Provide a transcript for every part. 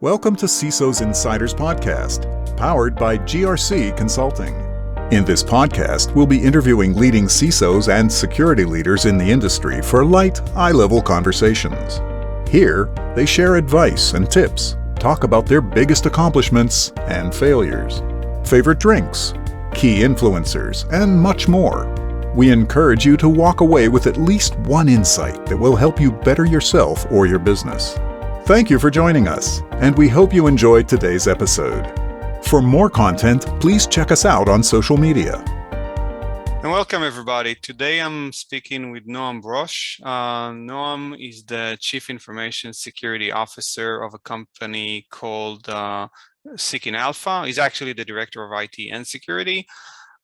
Welcome to CISO's Insiders Podcast, powered by GRC Consulting. In this podcast, we'll be interviewing leading CISOs and security leaders in the industry for light, eye-level conversations. Here, they share advice and tips, talk about their biggest accomplishments and failures, favorite drinks, key influencers, and much more. We encourage you to walk away with at least one insight that will help you better yourself or your business. Thank you for joining us, and we hope you enjoyed today's episode. For more content, please check us out on social media. And welcome, everybody. Today I'm speaking with Noam Broash. Noam is the Chief Information Security Officer of a company called Seeking Alpha. He's actually the Director of IT and Security.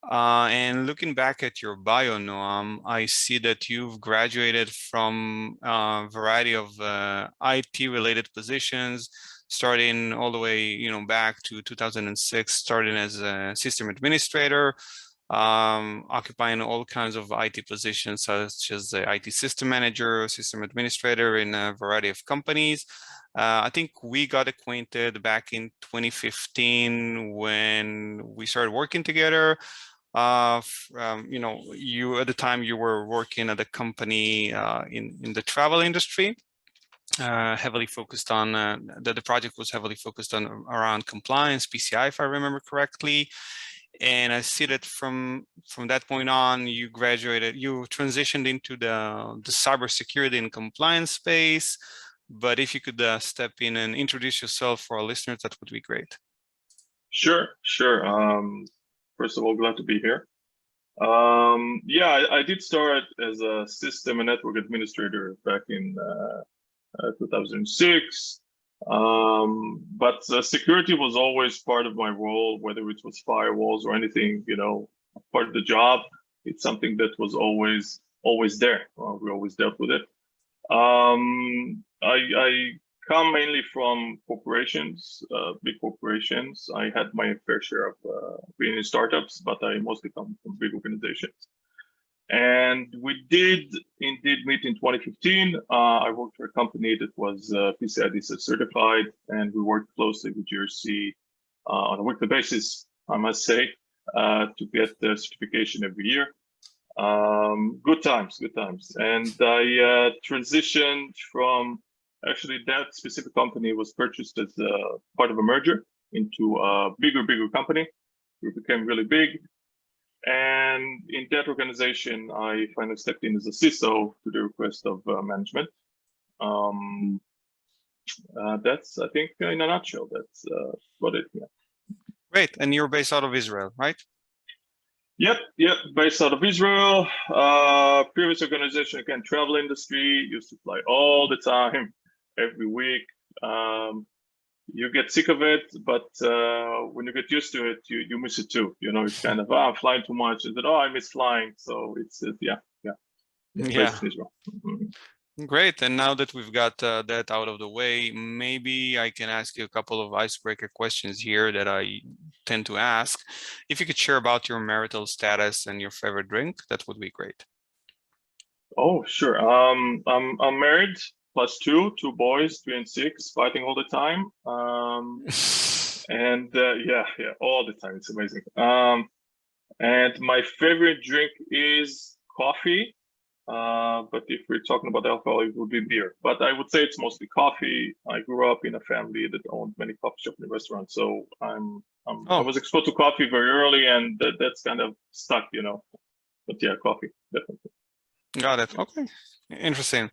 And looking back at your bio, Noam, I see that you've graduated from a variety of IT-related positions, starting all the way, back to 2006, starting as a system administrator, occupying all kinds of IT positions, such as the IT system manager, system administrator in a variety of companies. I think we got acquainted back in 2015 when we started working together. You at the time you were working at a company in the travel industry, heavily focused on the project was heavily focused on around compliance, PCI, if I remember correctly. And I see that from that point on, you transitioned into the cybersecurity and compliance space. But if you could step in and introduce yourself for our listeners, that would be great. Sure. First of all, glad to be here. I did start as a system and network administrator back in 2006. But security was always part of my role, whether it was firewalls or anything, part of the job. It's something that was always there. We always dealt with it. I come mainly from corporations, big corporations. I had my fair share of being in startups, but I mostly come from big organizations. And we did indeed meet in 2015. I worked for a company that was PCI DSS certified, and we worked closely with GRC on a weekly basis, I must say, to get the certification every year. Good times. And I transitioned from, actually that specific company was purchased as part of a merger into a bigger company. We became really big. And in that organization, I finally stepped in as a CISO to the request of management. That's, I think, in a nutshell, that's what it is. Yeah. Great. And you're based out of Israel, right? Yep. Based out of Israel. Previous organization, again, travel industry, used to fly all the time, every week. You get sick of it, but when you get used to it, you miss it too. It's kind of, I'm flying too much. And then, I miss flying. So it's yeah. Israel. Mm-hmm. Great. And now that we've got that out of the way, maybe I can ask you a couple of icebreaker questions here that I tend to ask. If you could share about your marital status and your favorite drink, that would be great. Oh, sure. I'm married. Plus two boys, 3 and 6, fighting all the time. And all the time. It's amazing. And my favorite drink is coffee. But if we're talking about alcohol, it would be beer. But I would say it's mostly coffee. I grew up in a family that owned many coffee shops and restaurants, so I was exposed to coffee very early, and that's kind of stuck, But yeah, coffee, definitely. Got it. Okay. Interesting.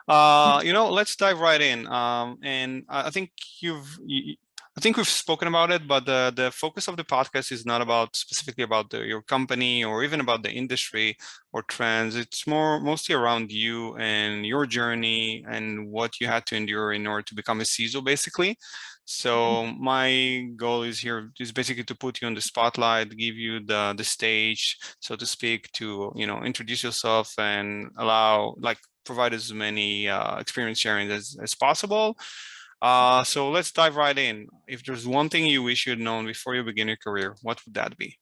Let's dive right in. And I think we've spoken about it, but the focus of the podcast is not specifically about your company or even about the industry or trends. It's mostly around you and your journey and what you had to endure in order to become a CISO, basically. So my goal is basically to put you on the spotlight, give you the stage, so to speak, to introduce yourself and provide as many experience sharing as possible. So let's dive right in. If there's one thing you wish you'd known before you begin your career, what would that be?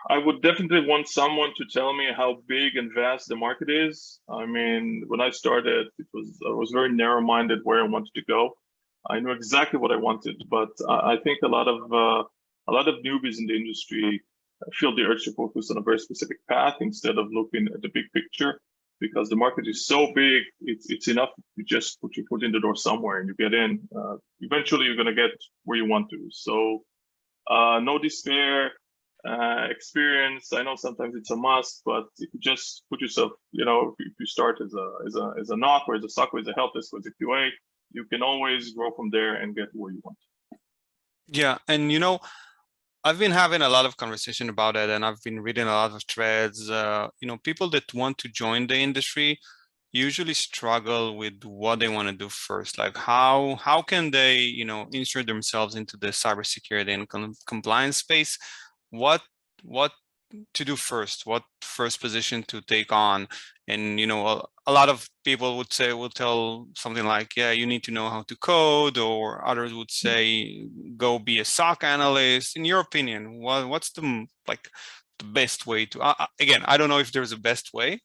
I would definitely want someone to tell me how big and vast the market is. I mean, when I started, I was very narrow-minded where I wanted to go. I knew exactly what I wanted, but I think a lot of newbies in the industry feel the urge to focus on a very specific path instead of looking at the big picture, because the market is so big. It's enough to just put your foot in the door somewhere and you get in. Eventually, you're going to get where you want to. So, no despair. Experience. I know sometimes it's a must, but if you just put yourself, if you start as a knock or as a SOC or as a help desk or as a QA, you can always grow from there and get where you want. Yeah, and I've been having a lot of conversation about it, and I've been reading a lot of threads. People that want to join the industry usually struggle with what they want to do first. Like how can they, insert themselves into the cybersecurity and compliance space? What to do first? What first position to take on? And a lot of people will tell something like, yeah, you need to know how to code, or others would say go be a SOC analyst. In your opinion, what's the best way to again, I don't know if there's a best way,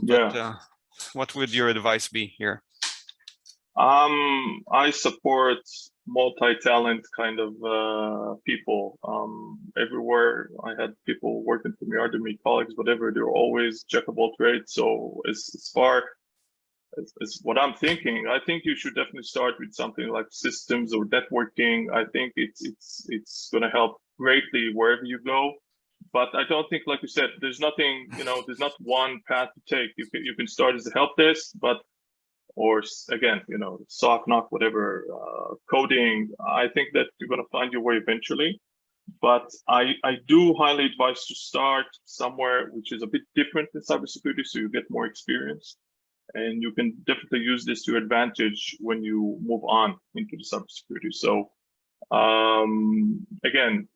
but what would your advice be here? I support multi-talent kind of people. Everywhere I had people working for me, under me, colleagues, whatever, they're always jack of all trades. So as far as what I'm thinking, I think you should definitely start with something like systems or networking. I think it's going to help greatly wherever you go. But I don't think, like you said, there's nothing, there's not one path to take. You can start as a help desk, or again, SOC, knock, whatever, coding. I think that you're going to find your way eventually. But I do highly advise to start somewhere which is a bit different in cybersecurity, so you get more experience. And you can definitely use this to your advantage when you move on into the cybersecurity. So again,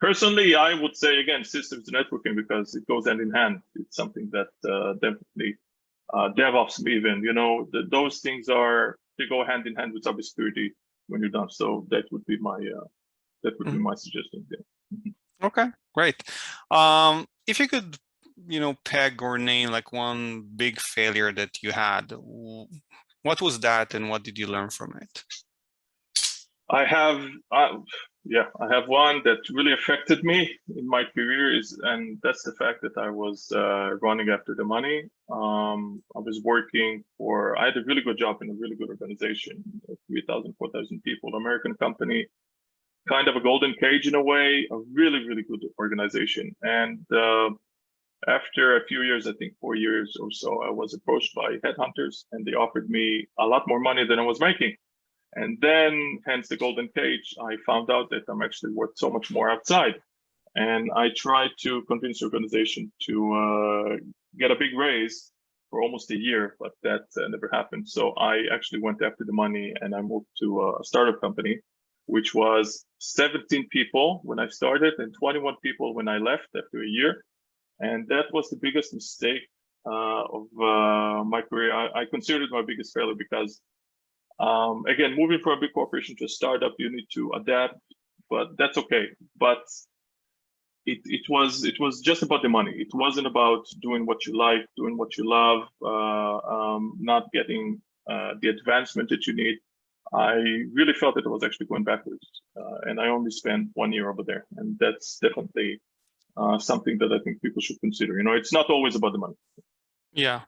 personally, I would say, again, systems networking, because it goes hand in hand. It's something that definitely DevOps even, those things they go hand in hand with cybersecurity when you're done. So that would be my be my suggestion there. Okay, great. If you could, peg or name like one big failure that you had, what was that, and what did you learn from it? I have one that really affected me in my career, and that's the fact that I was running after the money. I was working I had a really good job in a really good organization, 3,000, 4,000 people, American company, kind of a golden cage in a way, a really, really good organization. And after a few years, I think 4 years or so, I was approached by headhunters, and they offered me a lot more money than I was making. And then, hence the golden cage, I found out that I'm actually worth so much more outside. And I tried to convince the organization to get a big raise for almost a year, but that never happened. So I actually went after the money, and I moved to a startup company, which was 17 people when I started and 21 people when I left after a year. And that was the biggest mistake of my career. I consider it my biggest failure because again, moving from a big corporation to a startup, you need to adapt, but that's okay. But it was just about the money. It wasn't about doing what you like, doing what you love, not getting the advancement that you need. I really felt that I was actually going backwards, and I only spent 1 year over there, and that's definitely something that I think people should consider. It's not always about the money. Yeah.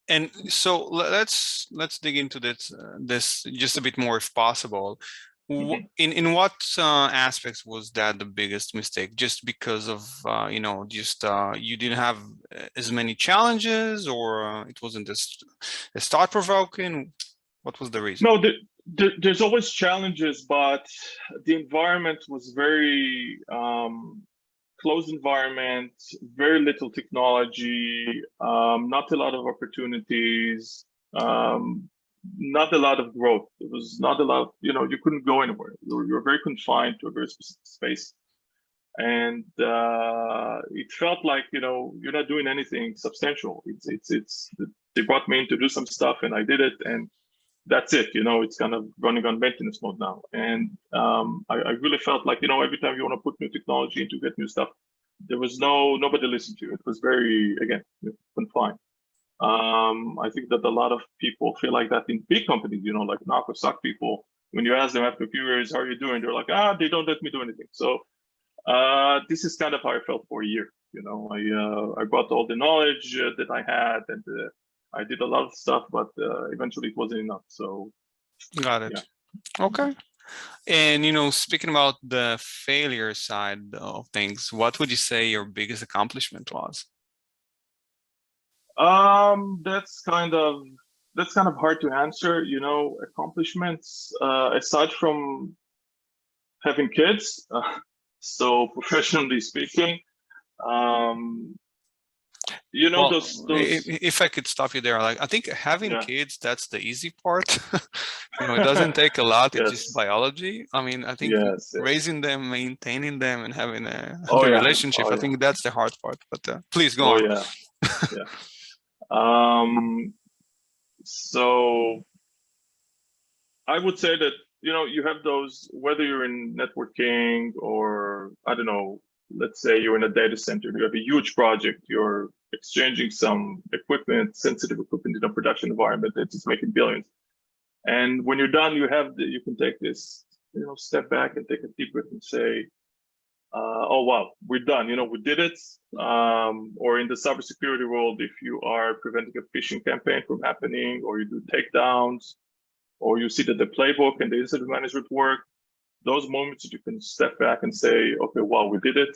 And so let's dig into this just a bit more, if possible. In what aspects was that the biggest mistake? Just because of you didn't have as many challenges, or it wasn't as thought-provoking? What was the reason? No, there's always challenges, but the environment was very closed environment, very little technology, not a lot of opportunities, not a lot of growth. It was not a lot, you couldn't go anywhere. You're very confined to a very specific space. And it felt like, you're not doing anything substantial. They brought me in to do some stuff, and I did it, and that's it. It's kind of running on maintenance mode now. And I really felt like, every time you want to put new technology in to get new stuff, there was nobody listened to you. It was very, again, confined. I think that a lot of people feel like that in big companies, like knock or suck people. When you ask them after a few years, how are you doing? They're like, they don't let me do anything. So this is kind of how I felt for a year. I brought all the knowledge that I had, and I did a lot of stuff, but eventually it wasn't enough. So got it. Yeah. Okay. And speaking about the failure side of things, what would you say your biggest accomplishment was? That's kind of hard to answer. Accomplishments aside from having kids. So professionally speaking, Well, those. If I could stop you there, like I think having Yeah. kids, that's the easy part. It doesn't take a lot. It's Yes. just biology. I mean, I think Yes. raising them, maintaining them, and having Oh, the yeah. relationship, Oh, I yeah. think that's the hard part. But please go Oh, on. yeah. Yeah. So I would say that, you have those, whether you're in networking or, I don't know, let's say you're in a data center, you have a huge project, you're exchanging some equipment, sensitive equipment in a production environment that is making billions. And when you're done, you can take this, step back and take a deep breath and say, oh, wow, we're done. We did it. Or in the cybersecurity world, if you are preventing a phishing campaign from happening, or you do takedowns, or you see that the playbook and the incident management work, those moments that you can step back and say, okay, wow, we did it.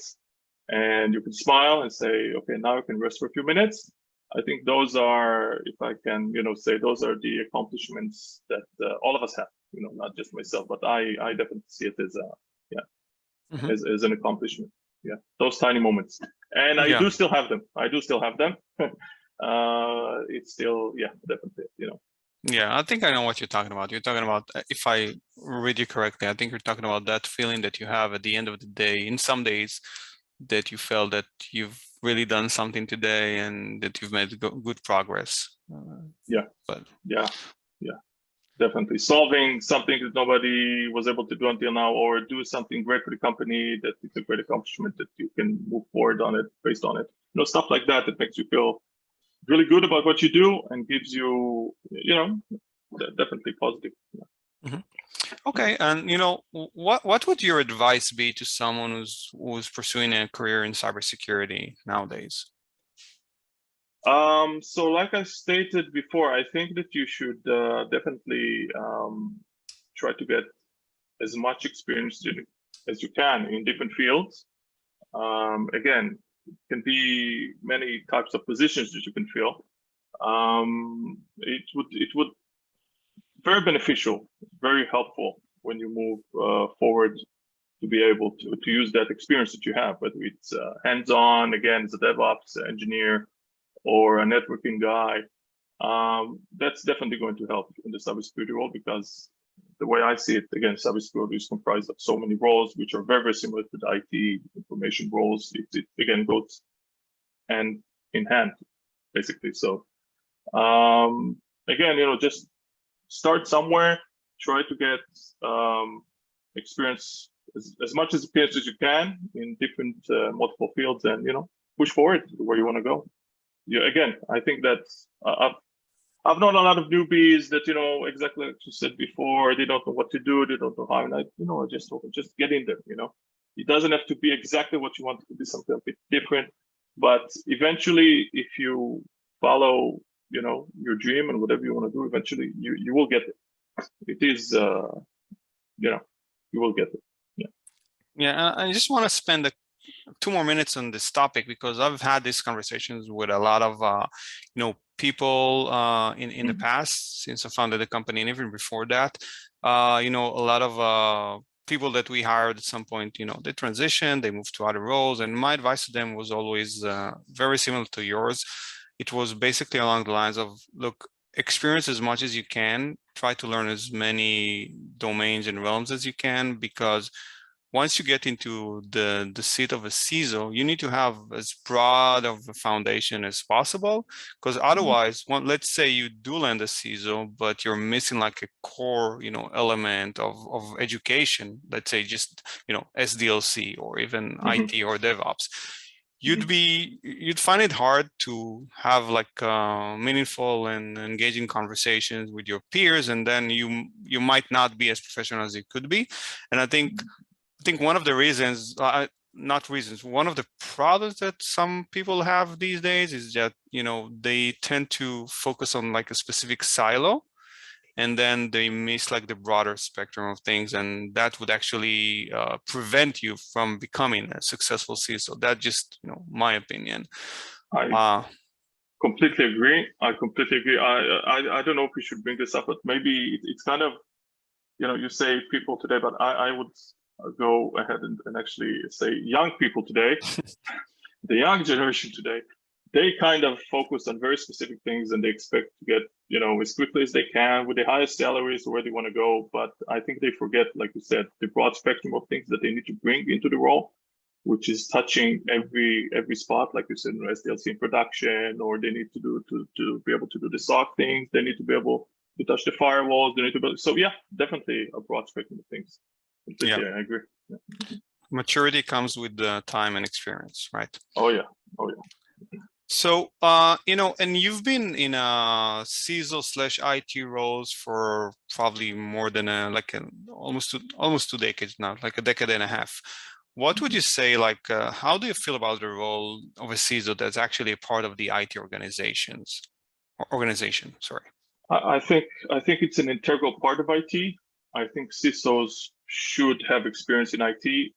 And you can smile and say, okay, now you can rest for a few minutes. I think those are, if I can, say those are the accomplishments that all of us have, not just myself, but I definitely see it as as an accomplishment. Yeah, those tiny moments. And I do still have them. It's still, definitely, Yeah, I think I know what you're talking about. You're talking about, if I read you correctly, I think you're talking about that feeling that you have at the end of the day, in some days, that you felt that you've really done something today and that you've made good progress. Definitely solving something that nobody was able to do until now, or do something great for the company that it's a great accomplishment that you can move forward on it, based on it. Stuff like that makes you feel really good about what you do and gives you, definitely positive. Okay, and what would your advice be to someone who's pursuing a career in cybersecurity nowadays? So like I stated before, I think that you should definitely try to get as much experience as you can in different fields. Again, it can be many types of positions that you can fill. It would very beneficial, very helpful when you move forward to be able to use that experience that you have, whether it's hands-on, again, as a DevOps engineer or a networking guy. That's definitely going to help in the cybersecurity world, because the way I see it, again, cybersecurity is comprised of so many roles, which are very, very similar to the IT information roles. It again goes hand in hand, basically. So again, just start somewhere, try to get experience, as much experience as you can in different multiple fields, and push forward to where you want to go. Again, I think that I've known a lot of newbies that, exactly like you said before, they don't know what to do, they don't know how, and I just get in there. It doesn't have to be exactly what you want. It could be something a bit different, but eventually, if you follow, your dream and whatever you want to do, eventually you will get it. It is, you will get it. Yeah, I just want to spend 2 more minutes on this topic, because I've had these conversations with a lot of people in the past, since I founded the company, and even before that. A lot of people that we hired at some point, they transitioned, they moved to other roles, and my advice to them was always very similar to yours. It was basically along the lines of, look, experience as much as you can, try to learn as many domains and realms as you can, because once you get into the seat of a CISO, you need to have as broad of a foundation as possible, because otherwise, let's say you do land a CISO, but you're missing like a core, element of education, let's say just, SDLC or even IT or DevOps. you'd find it hard to have like meaningful and engaging conversations with your peers, and then you might not be as professional as you could be. And I think one of the reasons, not reasons, one of the problems that some people have these days is that, they tend to focus on like a specific silo, and then they miss like the broader spectrum of things, and that would actually prevent you from becoming a successful CISO. That's just, my opinion. I completely agree. I don't know if we should bring this up, but maybe it's kind of, you say people today, but I would go ahead and actually say young people today, the young generation today, they kind of focus on very specific things, and they expect to get, as quickly as they can with the highest salaries where they want to go. But I think they forget, like you said, the broad spectrum of things that they need to bring into the role, which is touching every spot, like you said, in SDLC in production, or they need to do to be able to do the SOC things. They need to be able to touch the firewalls. They need to be, so yeah, definitely a broad spectrum of things. Completely, yeah. I agree. Yeah. Maturity comes with time and experience, right? Oh yeah. So, and you've been in a CISO/IT roles for probably more than almost 2 decades now, like a decade and a half. What would you say, like, how do you feel about the role of a CISO that's actually a part of the IT organization? Sorry. I think it's an integral part of IT. I think CISOs should have experience in IT,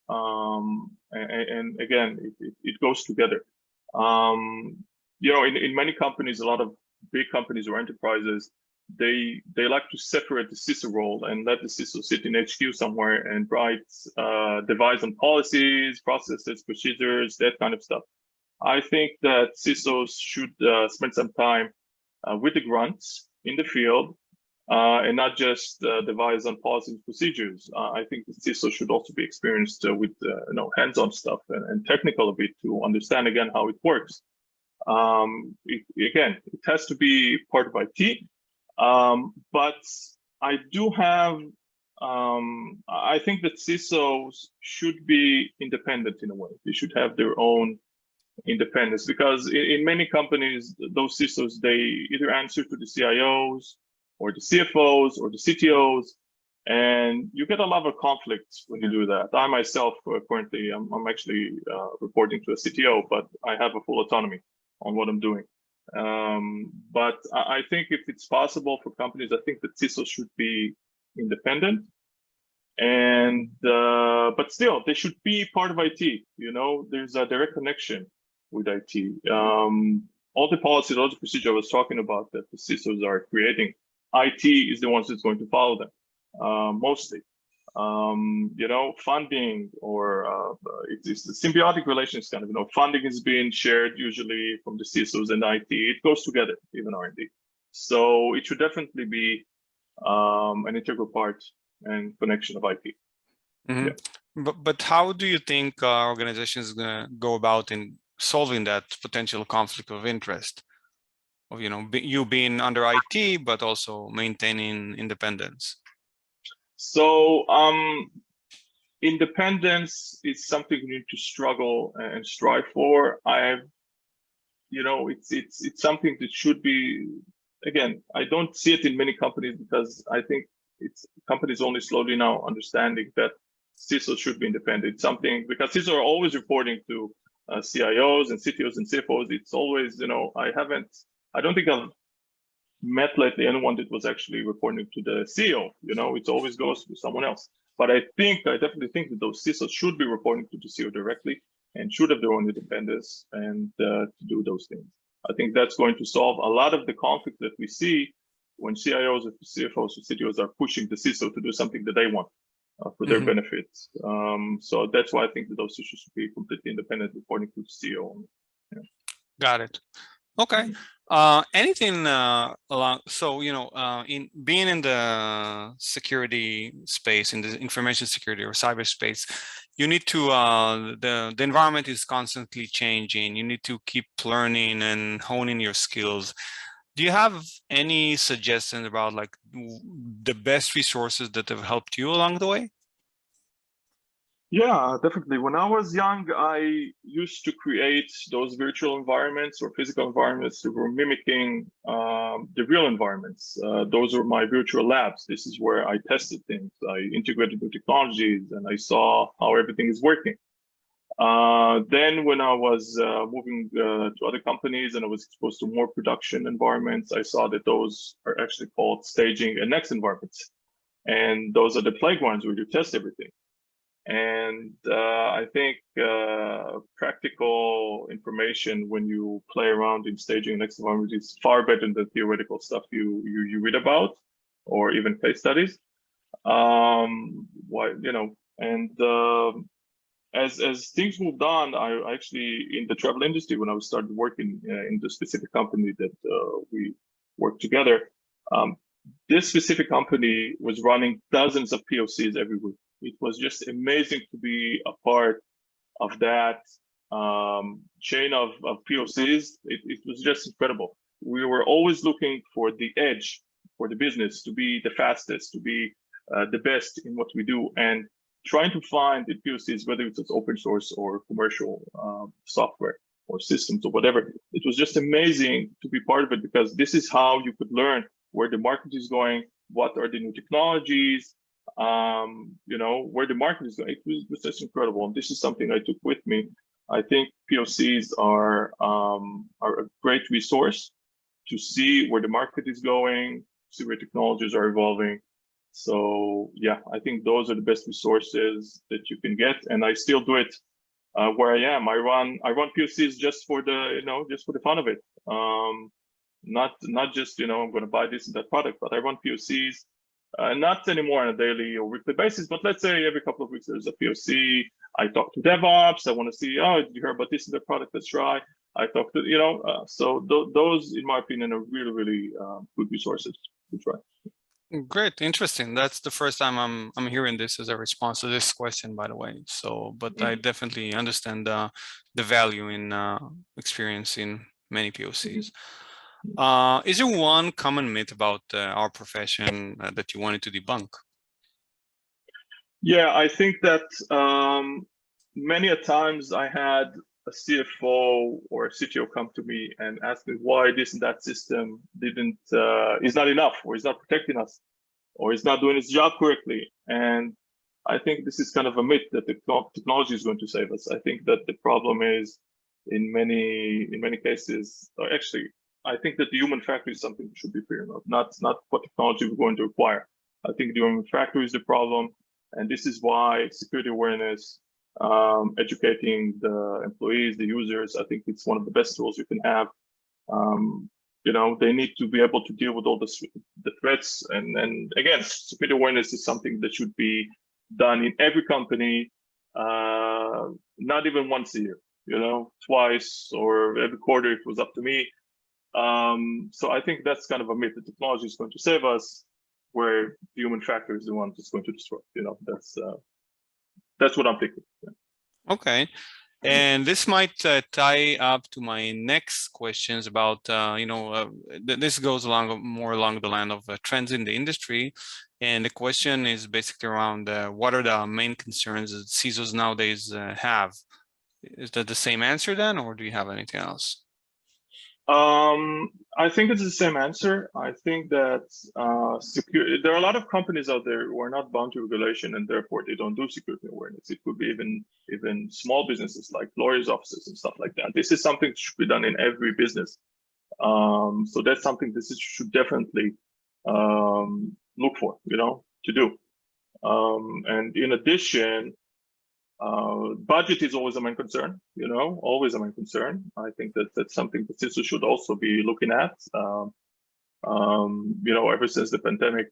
and again, it goes together. In many companies, a lot of big companies or enterprises, they like to separate the CISO role and let the CISO sit in HQ somewhere and write, devise on policies, processes, procedures, that kind of stuff. I think that CISOs should spend some time with the grunts in the field, and not just devise on policies and procedures. I think the CISO should also be experienced with hands-on stuff and technical a bit to understand again how it works. It has to be part of IT, but I do have. I think that CISOs should be independent in a way. They should have their own independence, because in many companies, those CISOs, they either answer to the CIOs or the CFOs or the CTOs, and you get a lot of conflicts when you do that. I myself, currently, I'm actually reporting to a CTO, but I have a full autonomy on what I'm doing. But I think if it's possible for companies, I think that CISOs should be independent, and but still, they should be part of IT. There's a direct connection with IT. All the policies, all the procedures I was talking about that the CISOs are creating, IT is the ones that's going to follow them, mostly. Funding, or it's the symbiotic relations kind of, funding is being shared usually from the CISOs and IT. It goes together, even R&D. So it should definitely be an integral part and connection of IT. Mm-hmm. Yeah. But how do you think organizations are going to go about in solving that potential conflict of interest of, you being under IT, but also maintaining independence? So independence is something you need to struggle and strive for. It's something that should be, again, I don't see it in many companies, because I think it's companies only slowly now understanding that CISOs should be independent. It's something, because CISOs are always reporting to CIOs and CTOs and CFOs. It's always, I don't think I've met lately anyone that was actually reporting to the CEO. It always goes to someone else. But I definitely think that those CISOs should be reporting to the CEO directly and should have their own independence and to do those things. I think that's going to solve a lot of the conflict that we see when CIOs or CFOs or CTOs are pushing the CISO to do something that they want for their benefits. So that's why I think that those issues should be completely independent, reporting to the CEO. Yeah. Got it. Okay. Anything along, so, in being in the security space, in the information security or cyberspace, you need to, the environment is constantly changing. You need to keep learning and honing your skills. Do you have any suggestions about the best resources that have helped you along the way? Yeah, definitely. When I was young, I used to create those virtual environments or physical environments that were mimicking the real environments. Those were my virtual labs. This is where I tested things. I integrated new technologies and I saw how everything is working. Then when I was moving to other companies and I was exposed to more production environments, I saw that those are actually called staging and next environments. And those are the playgrounds where you test everything. And I think practical information when you play around in staging next environment is far better than the theoretical stuff you read about or even case studies. As things moved on, I actually in the travel industry when I started working in the specific company that we worked together. This specific company was running dozens of POCs every week. It was just amazing to be a part of that chain of POCs. It was just incredible. We were always looking for the edge for the business to be the fastest, to be the best in what we do, and trying to find the POCs, whether it's open source or commercial software or systems or whatever. It was just amazing to be part of it because this is how you could learn where the market is going, what are the new technologies, where the market is going. It was just incredible. And this is something I took with me. I think POCs are a great resource to see where the market is going, see where technologies are evolving. So yeah, I think those are the best resources that you can get. And I still do it where I am. I run POCs just for the fun of it. Not just, I'm going to buy this and that product, but I run POCs, not anymore on a daily or weekly basis, but let's say every couple of weeks there's a POC. I talk to DevOps. I want to see, oh, did you hear about this and that product? Let's try. I talk to, so those, in my opinion, are really, really good resources to try. Great, interesting. That's the first time I'm hearing this as a response to this question, by the way. So, but I definitely understand the value in experiencing many POCs. Is there one common myth about our profession that you wanted to debunk? Yeah, I think that many a times I had a CFO or a CTO come to me and ask me why this and that system is not enough, or is not protecting us, or is not doing its job correctly. And I think this is kind of a myth that the technology is going to save us. I think that the problem is in many cases, or actually, I think that the human factor is something we should be fearing of, not what technology we're going to acquire. I think the human factor is the problem. And this is why security awareness, educating the employees, the users, I think it's one of the best tools you can have. They need to be able to deal with all the threats. And again, security awareness is something that should be done in every company, not even once a year, twice or every quarter if it was up to me. So I think that's kind of a myth. The technology is going to save us, where the human factor is the one that's going to destroy. That's what I'm thinking. Yeah. Okay. And this might tie up to my next questions about, this goes more along the line of trends in the industry. And the question is basically around what are the main concerns that CISOs nowadays have? Is that the same answer then, or do you have anything else? I think it's the same answer. I think that there are a lot of companies out there who are not bound to regulation, and therefore they don't do security awareness. It could be even small businesses like lawyers' offices and stuff like that. This is something that should be done in every business. So that's something this should definitely look for, to do. And in addition, budget is always a main concern, always a main concern. I think that's something that CISO should also be looking at. Ever since the pandemic,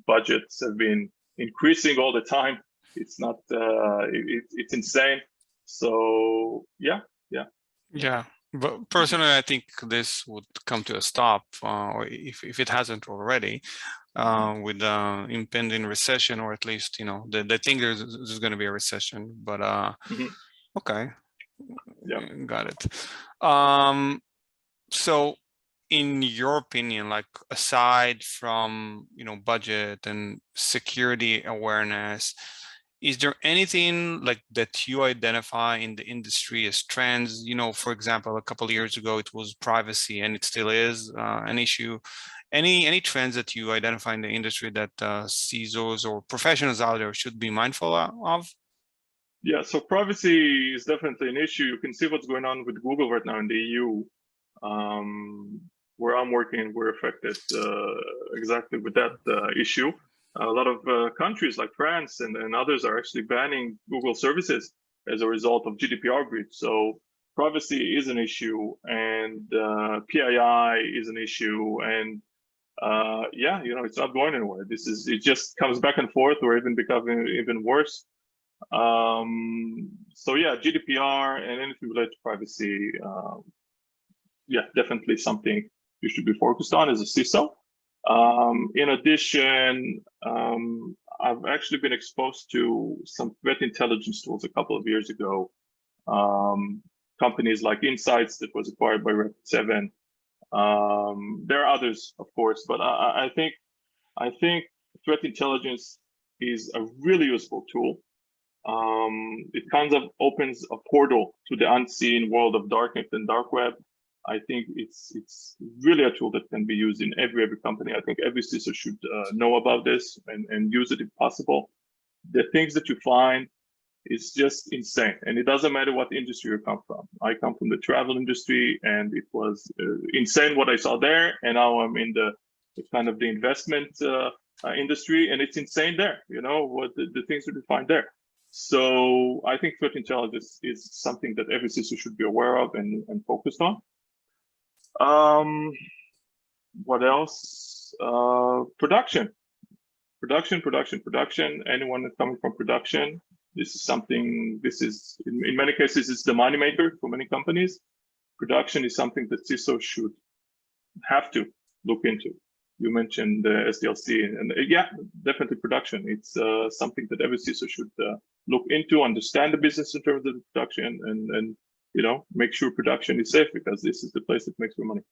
budgets have been increasing all the time. It's not, it's insane. So yeah. But personally, I think this would come to a stop, or if it hasn't already, with the impending recession, or at least, they think there's going to be a recession. But okay, yeah, got it. So, in your opinion, like aside from budget and security awareness, is there anything like that you identify in the industry as trends? For example, a couple of years ago, it was privacy, and it still is an issue. Any trends that you identify in the industry that CISOs or professionals out there should be mindful of? Yeah, so privacy is definitely an issue. You can see what's going on with Google right now in the EU. Where I'm working, we're affected exactly with that issue. A lot of countries like France and others are actually banning Google services as a result of GDPR breach. So privacy is an issue, and PII is an issue, and yeah, it's not going anywhere. It just comes back and forth, or even becoming even worse. So yeah, GDPR and anything related to privacy, yeah, definitely something you should be focused on as a CISO. In addition, I've actually been exposed to some threat intelligence tools a couple of years ago. Companies like Insights that was acquired by Rapid7. There are others, of course, but I think threat intelligence is a really useful tool. It kind of opens a portal to the unseen world of darknet and dark web. I think it's really a tool that can be used in every company. I think every CISO should know about this and use it if possible. The things that you find is just insane, and it doesn't matter what industry you come from. I come from the travel industry, and it was insane what I saw there, and now I'm in the kind of the investment industry, and it's insane there. What the things that you find there. So I think threat intelligence is something that every CISO should be aware of and focused on. What else? Production. Anyone that's coming from production, this is something, in many cases, it's the moneymaker for many companies. Production is something that CISO should have to look into. You mentioned the SDLC, and yeah, definitely production. It's something that every CISO should look into, understand the business in terms of the production, and make sure production is safe, because this is the place that makes your money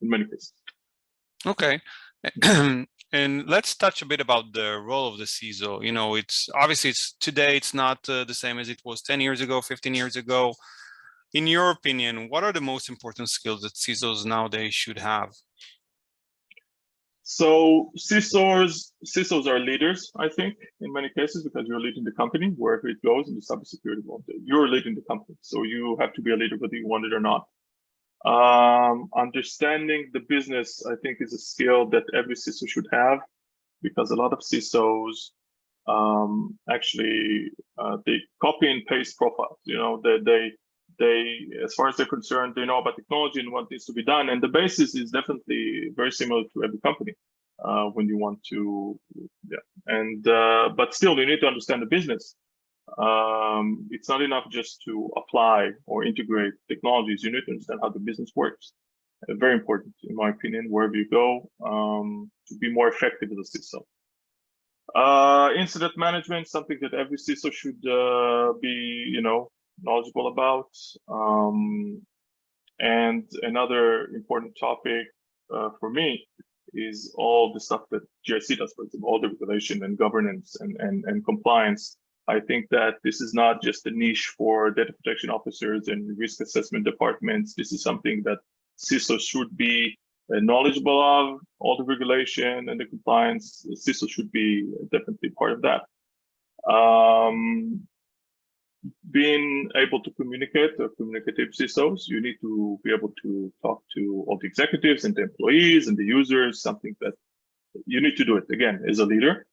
in many cases. Okay. And let's touch a bit about the role of the CISO. It's obviously today it's not the same as it was 10 years ago, 15 years ago. In your opinion, what are the most important skills that CISOs nowadays should have? So CISOs are leaders, I think, in many cases, because you're leading the company wherever it goes in the cybersecurity world. You're leading the company, so you have to be a leader whether you want it or not. Understanding the business, I think, is a skill that every CISO should have, because a lot of CISOs actually they copy and paste profiles. They, as far as they're concerned, they know about technology and what needs to be done, and the basis is definitely very similar to every company when you want to, yeah. And but still, you need to understand the business. It's not enough just to apply or integrate technologies. You need to understand how the business works. Very important, in my opinion, wherever you go, to be more effective as a CISO. Incident management, something that every CISO should be, knowledgeable about. And another important topic for me is all the stuff that GRC does, for example, all the regulation and governance and compliance. I think that this is not just a niche for data protection officers and risk assessment departments. This is something that CISO should be knowledgeable of. All the regulation and the compliance, CISO should be definitely part of that. Being able to communicate, communicative CISOs, you need to be able to talk to all the executives and the employees and the users, something that you need to do it, again, as a leader.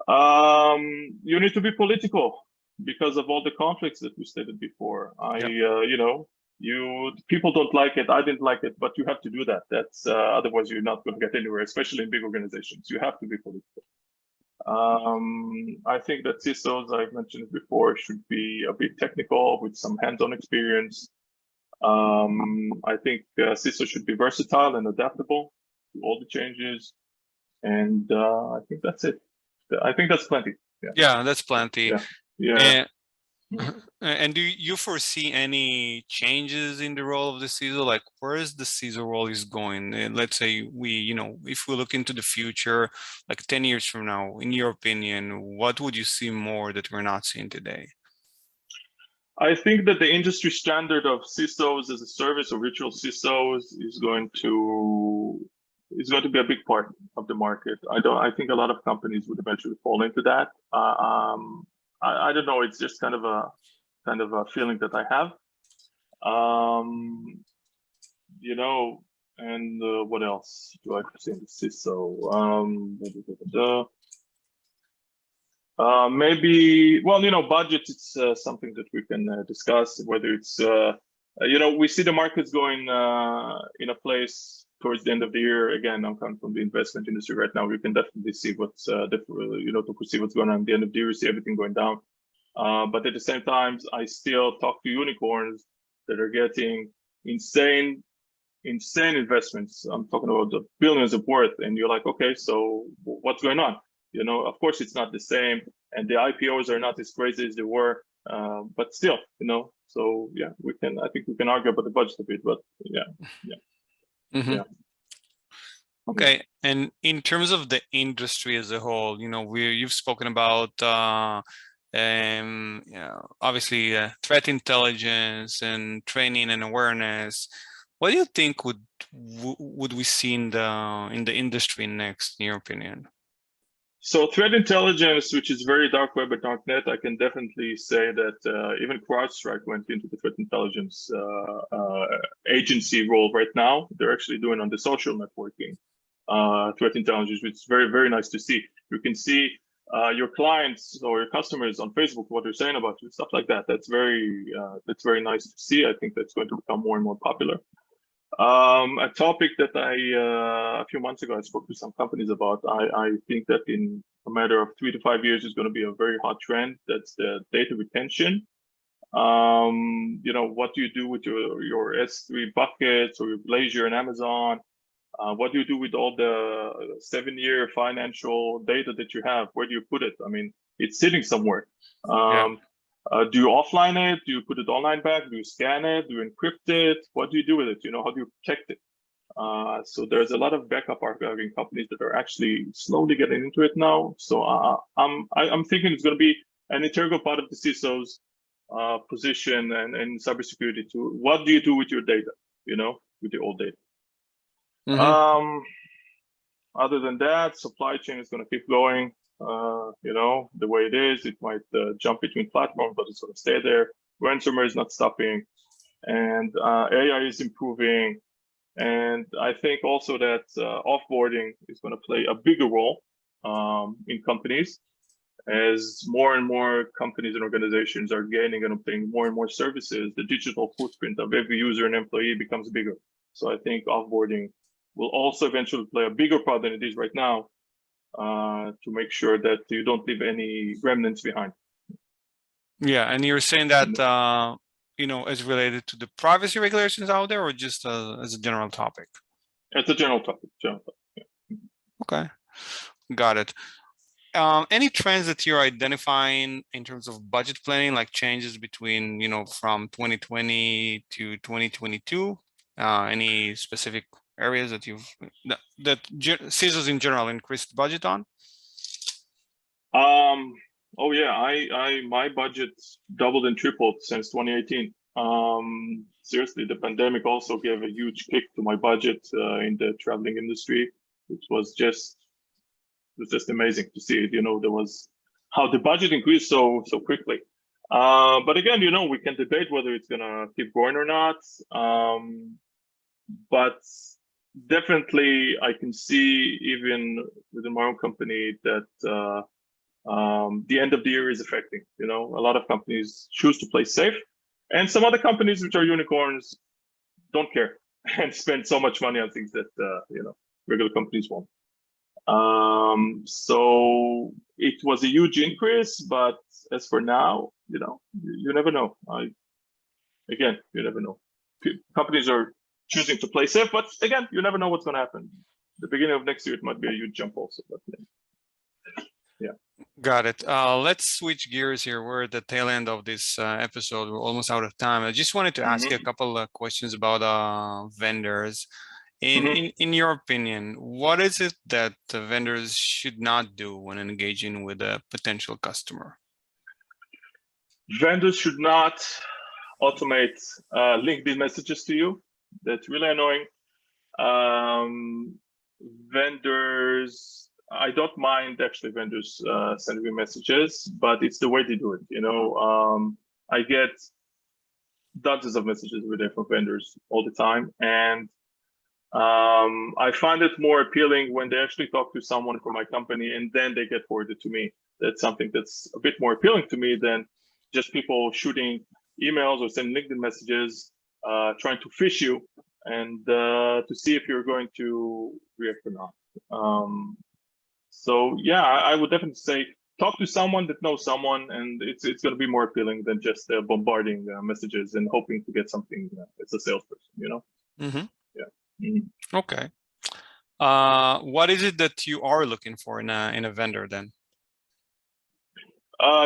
You need to be political because of all the conflicts that we stated before. People don't like it, I didn't like it, but you have to do that. That's otherwise you're not going to get anywhere, especially in big organizations. You have to be political. I think that CISOs, I've mentioned it before, should be a bit technical with some hands-on experience. I think CISO should be versatile and adaptable to all the changes. And I think that's it. I think that's plenty. Yeah, that's plenty. Yeah. And do you foresee any changes in the role of the CISO? Like, where is the CISO role is going? Let's say if we look into the future, like 10 years from now, in your opinion, what would you see more that we're not seeing today? I think that the industry standard of CISOs as a service or virtual CISOs is going to be a big part of the market. I think a lot of companies would eventually fall into that. I don't know. It's just kind of a feeling that I have. And what else do I see in the CISO? Maybe, budget, it's something that we can discuss, whether it's, we see the markets going in a place towards the end of the year. Again, I'm coming from the investment industry right now. We can definitely see what's, to perceive what's going on at the end of the year, see everything going down. But at the same time, I still talk to unicorns that are getting insane investments. I'm talking about the billions of worth, and you're like, okay, so what's going on? Of course, it's not the same, and the IPOs are not as crazy as they were, but still, So yeah, I think we can argue about the budget a bit, but yeah. Mm-hmm. Yeah. Okay, and in terms of the industry as a whole, you've spoken about obviously threat intelligence and training and awareness. What do you think would we see in the industry next, in your opinion? So threat intelligence, which is very dark web and darknet, I can definitely say that even CrowdStrike went into the threat intelligence agency role right now. They're actually doing on the social networking threat intelligence, which is very, very nice to see. You can see your clients or your customers on Facebook, what they're saying about you, stuff like that. That's very nice to see. I think that's going to become more and more popular. A topic that a few months ago I spoke to some companies about. I think that in a matter of 3 to 5 years is going to be a very hot trend. That's the data retention. What do you do with your S3 buckets or your Blazor and Amazon? What do you do with all the 7-year financial data that you have? Where do you put it? I mean, it's sitting somewhere. Do you offline it? Do you put it online back? Do you scan it? Do you encrypt it? What do you do with it? How do you protect it? So there's a lot of backup archiving companies that are actually slowly getting into it now. So I'm thinking it's going to be an integral part of the CISO's position and cybersecurity too. What do you do with your data? With your old data. Mm-hmm. Other than that, supply chain is going to keep going. The way it is, it might jump between platforms, but it's going to stay there. Ransomware is not stopping, and AI is improving. And I think also that offboarding is going to play a bigger role in companies as more and more companies and organizations are gaining and obtaining more and more services. The digital footprint of every user and employee becomes bigger. So I think offboarding will also eventually play a bigger part than it is right now. To make sure that you don't leave any remnants behind. Yeah, and you're saying that as related to the privacy regulations out there, or just as a general topic? It's a general topic. Yeah. Okay, got it. Any trends that you're identifying in terms of budget planning, like changes between from 2020 to 2022? Any specific areas that CISOs in general increased budget on? Oh yeah, my budget doubled and tripled since 2018. Seriously, the pandemic also gave a huge kick to my budget in the traveling industry, which was just amazing to see it. There was how the budget increased so quickly. But again, we can debate whether it's gonna keep growing or not. But definitely, I can see even within my own company that the end of the year is affecting. A lot of companies choose to play safe, and some other companies, which are unicorns, don't care and spend so much money on things that regular companies won't. So it was a huge increase, but as for now, you never know. You never know. Companies are choosing to play safe, but again, you never know what's going to happen. The beginning of next year, it might be a huge jump also. But yeah. Got it. Let's switch gears here. We're at the tail end of this episode. We're almost out of time. I just wanted to ask you a couple of questions about vendors. In your opinion, what is it that the vendors should not do when engaging with a potential customer? Vendors should not automate LinkedIn messages to you. That's really annoying. Vendors, I don't mind actually vendors sending me messages, but it's the way they do it. I get dozens of messages every day from vendors all the time, and I find it more appealing when they actually talk to someone from my company and then they get forwarded to me. That's something that's a bit more appealing to me than just people shooting emails or sending LinkedIn messages, trying to fish you and to see if you're going to react or not. So yeah, I would definitely say talk to someone that knows someone, and it's going to be more appealing than just bombarding messages and hoping to get something as a salesperson, Mm-hmm. Yeah. Mm-hmm. Okay. What is it that you are looking for in a vendor then?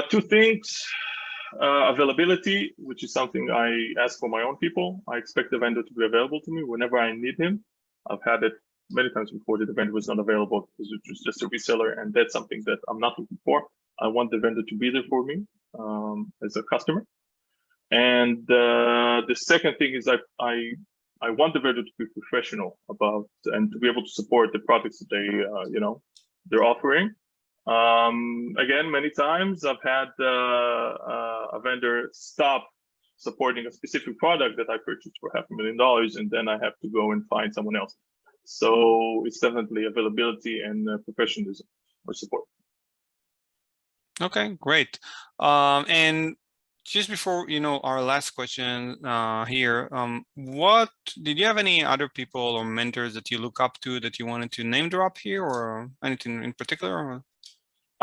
Two things. Availability, which is something I ask for my own people. I expect the vendor to be available to me whenever I need him. I've had it many times before that the vendor was not available because it was just a reseller, and that's something that I'm not looking for. I want the vendor to be there for me as a customer. And the second thing is I want the vendor to be professional about and to be able to support the products that they're offering. Again, many times I've had a vendor stop supporting a specific product that I purchased for $500,000, and then I have to go and find someone else. So it's definitely availability and professionalism or support. Okay, great. And just before our last question here, what did you have any other people or mentors that you look up to that you wanted to name drop here, or anything in particular?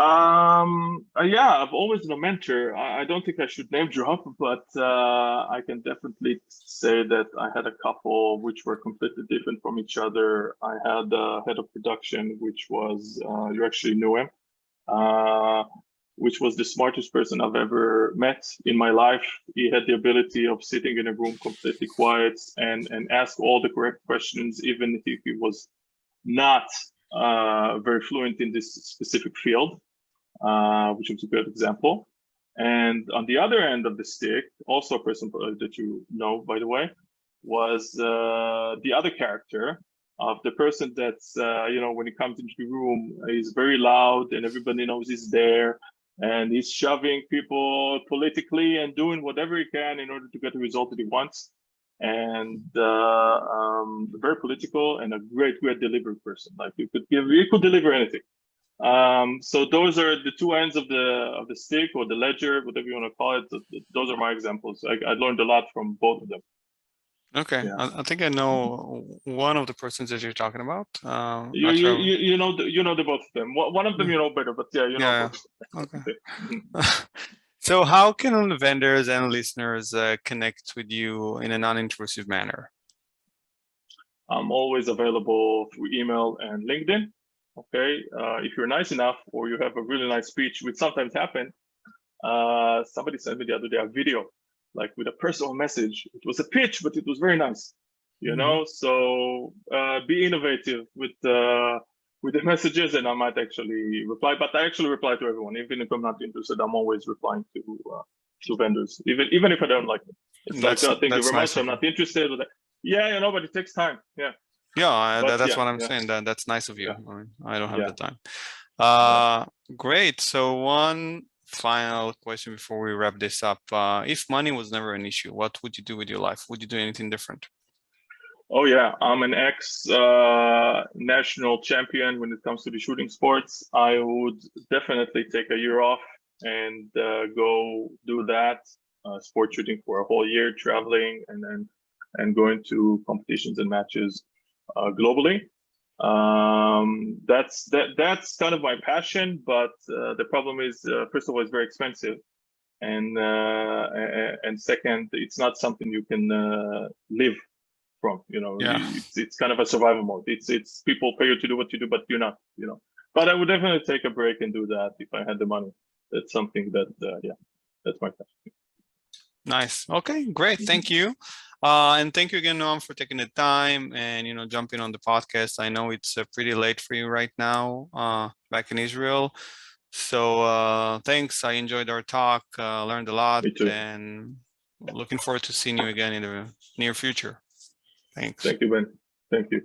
Yeah, I've always been a mentor. I don't think I should name drop, but I can definitely say that I had a couple which were completely different from each other. I had a head of production, which was, you actually knew him, which was the smartest person I've ever met in my life. He had the ability of sitting in a room completely quiet and ask all the correct questions, even if he was not very fluent in this specific field, which was a good example. And on the other end of the stick, also a person that you know, by the way, was the other character of the person that's, when he comes into the room, he's very loud and everybody knows he's there. And he's shoving people politically and doing whatever he can in order to get the result that he wants. And very political and a great delivery person. Like you could deliver anything. So those are the two ends of the stick or the ledger, whatever you want to call it. Those are my examples. I learned a lot from both of them. Okay, yeah. I think I know one of the persons that you're talking about. You know the both of them. One of them you know better, but yeah, you know. Both. Okay. So how can vendors and listeners connect with you in a non-intrusive manner? I'm always available through email and LinkedIn. Okay, if you're nice enough or you have a really nice speech, which sometimes happen. Somebody sent me the other day a video, like with a personal message. It was a pitch, but it was very nice, you know. So be innovative with the messages, and I might actually reply. But I actually reply to everyone, even if I'm not interested. I'm always replying to vendors, even if I don't like them. It's like, oh, thank you very much. I'm not interested. Yeah, but it takes time. Yeah. Yeah, that's what I'm saying. That's nice of you. Yeah. I don't have the time. Great. So one final question before we wrap this up. If money was never an issue, what would you do with your life? Would you do anything different? Oh yeah, I'm an ex-national champion when it comes to the shooting sports. I would definitely take a year off and go do that, sport shooting for a whole year, traveling and going to competitions and matches globally. That's kind of my passion, but the problem is, first of all, it's very expensive, and second, it's not something you can live from. It's kind of a survival mode. It's people pay you to do what you do, but you're not. But I would definitely take a break and do that if I had the money. That's something that, yeah, that's my passion. Nice. Okay, great. Thank you. And thank you again, Noam, for taking the time and, jumping on the podcast. I know it's pretty late for you right now, back in Israel. So thanks. I enjoyed our talk, learned a lot, Me too. and looking forward to seeing you again in the near future. Thanks. Thank you, Ben. Thank you.